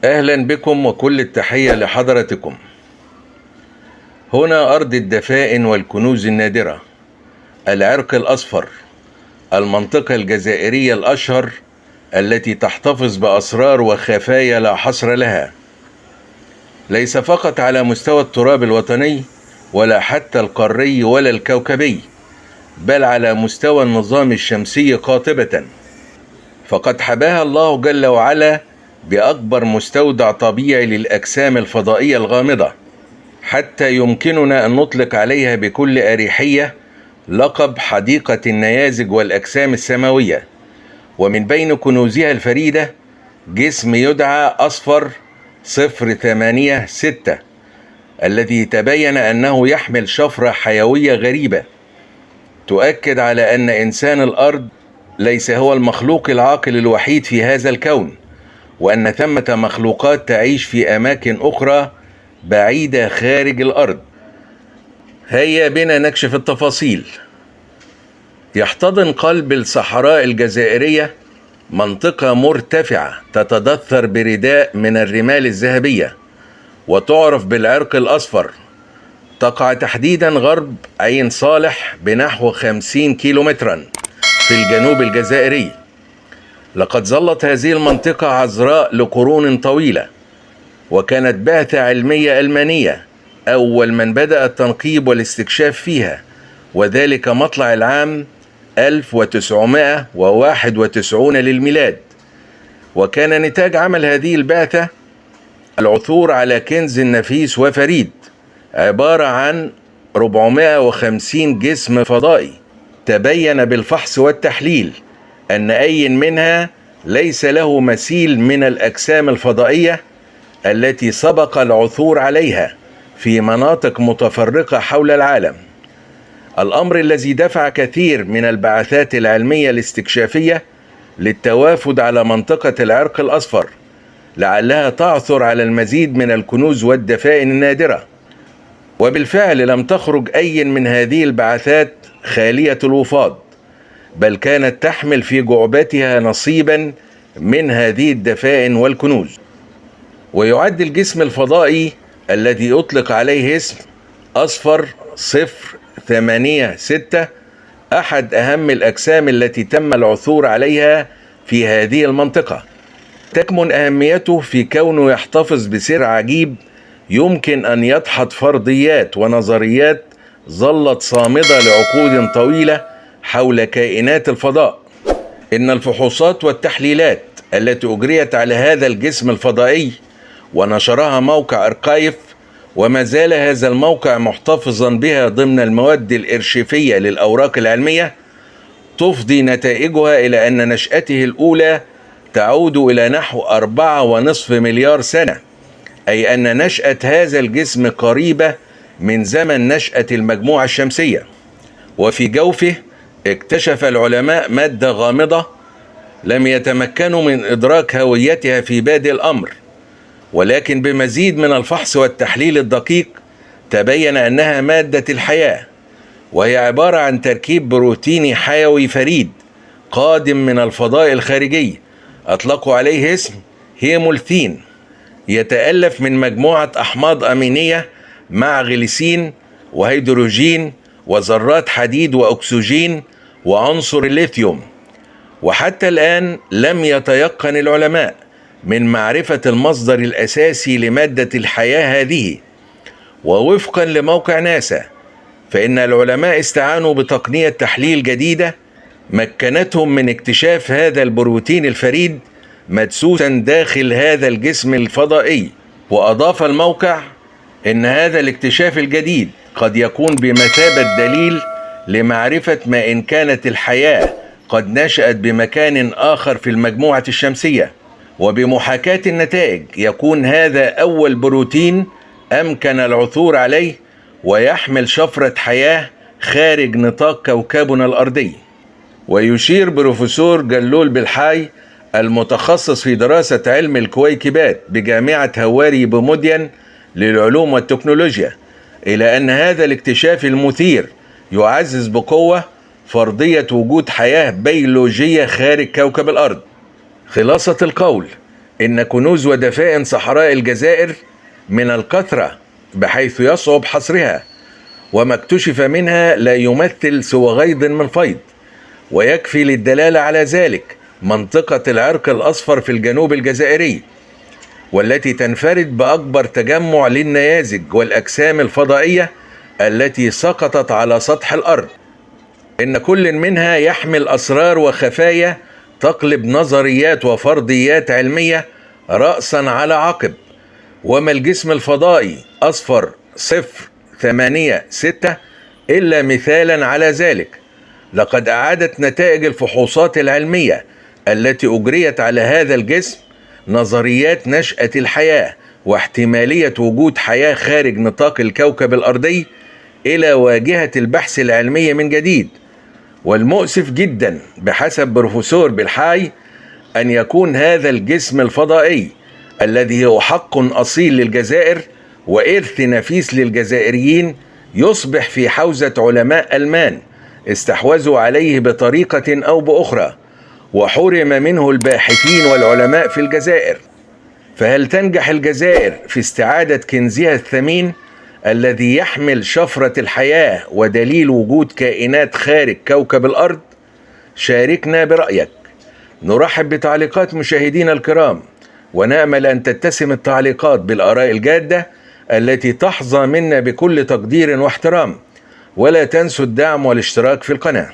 أهلا بكم وكل التحية لحضرتكم. هنا أرض الدفائن والكنوز النادرة، العرق الأصفر، المنطقة الجزائرية الأشهر التي تحتفظ بأسرار وخفايا لا حصر لها، ليس فقط على مستوى التراب الوطني ولا حتى القاري ولا الكوكبي، بل على مستوى النظام الشمسي قاطبة. فقد حباها الله جل وعلا بأكبر مستودع طبيعي للأجسام الفضائية الغامضة، حتى يمكننا أن نطلق عليها بكل أريحية لقب حديقة النيازك والأجسام السماوية. ومن بين كنوزها الفريدة جسم يدعى أصفر 086 الذي تبين أنه يحمل شفرة حيوية غريبة تؤكد على أن إنسان الأرض ليس هو المخلوق العاقل الوحيد في هذا الكون، وأن ثمة مخلوقات تعيش في أماكن أخرى بعيدة خارج الأرض. هيا بنا نكشف التفاصيل. يحتضن قلب الصحراء الجزائرية منطقة مرتفعة تتدثر برداء من الرمال الذهبية وتعرف بالعرق الأصفر، تقع تحديدا غرب عين صالح بنحو 50 كيلومترا في الجنوب الجزائري. لقد ظلت هذه المنطقة عذراء لقرون طويلة، وكانت بعثة علمية ألمانية أول من بدأ التنقيب والاستكشاف فيها، وذلك مطلع العام 1991 للميلاد. وكان نتاج عمل هذه البعثة العثور على كنز نفيس وفريد عبارة عن 450 جسم فضائي. تبين بالفحص والتحليل أن أي منها ليس له مثيل من الأجسام الفضائية التي سبق العثور عليها في مناطق متفرقة حول العالم، الأمر الذي دفع كثير من البعثات العلمية الاستكشافية للتوافد على منطقة العرق الأصفر لعلها تعثر على المزيد من الكنوز والدفائن النادرة. وبالفعل لم تخرج أي من هذه البعثات خالية الوفاض، بل كانت تحمل في جعبتها نصيبا من هذه الدفائن والكنوز. ويعد الجسم الفضائي الذي يطلق عليه اسم أصفر 086 أحد أهم الأجسام التي تم العثور عليها في هذه المنطقة. تكمن أهميته في كونه يحتفظ بسر عجيب يمكن أن يدحض فرضيات ونظريات ظلت صامدة لعقود طويلة حول كائنات الفضاء. إن الفحوصات والتحليلات التي أجريت على هذا الجسم الفضائي ونشرها موقع أركايف، وما زال هذا الموقع محتفظا بها ضمن المواد الإرشيفية للأوراق العلمية، تفضي نتائجها إلى أن نشأته الأولى تعود إلى نحو 4.5 مليار سنة، أي أن نشأة هذا الجسم قريبة من زمن نشأة المجموعة الشمسية. وفي جوفه اكتشف العلماء مادة غامضة لم يتمكنوا من إدراك هويتها في بادئ الأمر، ولكن بمزيد من الفحص والتحليل الدقيق تبين أنها مادة الحياة، وهي عبارة عن تركيب بروتيني حيوي فريد قادم من الفضاء الخارجي أطلقوا عليه اسم هيمولثين، يتألف من مجموعة أحماض أمينية مع غليسين وهيدروجين وذرات حديد وأكسجين وعنصر الليثيوم. وحتى الآن لم يتيقن العلماء من معرفة المصدر الأساسي لمادة الحياة هذه. ووفقا لموقع ناسا، فإن العلماء استعانوا بتقنية تحليل جديدة مكنتهم من اكتشاف هذا البروتين الفريد مدسوسا داخل هذا الجسم الفضائي. وأضاف الموقع إن هذا الاكتشاف الجديد قد يكون بمثابة دليل لمعرفة ما إن كانت الحياة قد نشأت بمكان آخر في المجموعة الشمسية. وبمحاكاة النتائج يكون هذا أول بروتين أمكن العثور عليه ويحمل شفرة حياة خارج نطاق كوكبنا الأرضي. ويشير بروفيسور جلول بالحاي المتخصص في دراسة علم الكويكبات بجامعة هواري بمدين للعلوم والتكنولوجيا إلى أن هذا الاكتشاف المثير يعزز بقوة فرضية وجود حياة بيولوجية خارج كوكب الأرض. خلاصة القول إن كنوز ودفائن صحراء الجزائر من الكثرة بحيث يصعب حصرها، وما اكتشف منها لا يمثل سوى غيض من فيض. ويكفي للدلالة على ذلك منطقة العرق الأصفر في الجنوب الجزائري، والتي تنفرد بأكبر تجمع للنيازك والأجسام الفضائية التي سقطت على سطح الأرض. إن كل منها يحمل أسرار وخفايا تقلب نظريات وفرضيات علمية رأسا على عقب. وما الجسم الفضائي أصفر 086 إلا مثالا على ذلك. لقد أعادت نتائج الفحوصات العلمية التي أجريت على هذا الجسم نظريات نشأة الحياة واحتمالية وجود حياة خارج نطاق الكوكب الأرضي إلى واجهة البحث العلمي من جديد. والمؤسف جدا بحسب بروفيسور بالحاي أن يكون هذا الجسم الفضائي الذي هو حق أصيل للجزائر وإرث نفيس للجزائريين يصبح في حوزة علماء ألمان استحوذوا عليه بطريقة أو بأخرى، وحرم منه الباحثين والعلماء في الجزائر. فهل تنجح الجزائر في استعادة كنزها الثمين الذي يحمل شفرة الحياة ودليل وجود كائنات خارج كوكب الأرض؟ شاركنا برأيك. نرحب بتعليقات مشاهدينا الكرام، ونأمل أن تتسم التعليقات بالآراء الجادة التي تحظى منا بكل تقدير واحترام. ولا تنسوا الدعم والاشتراك في القناة.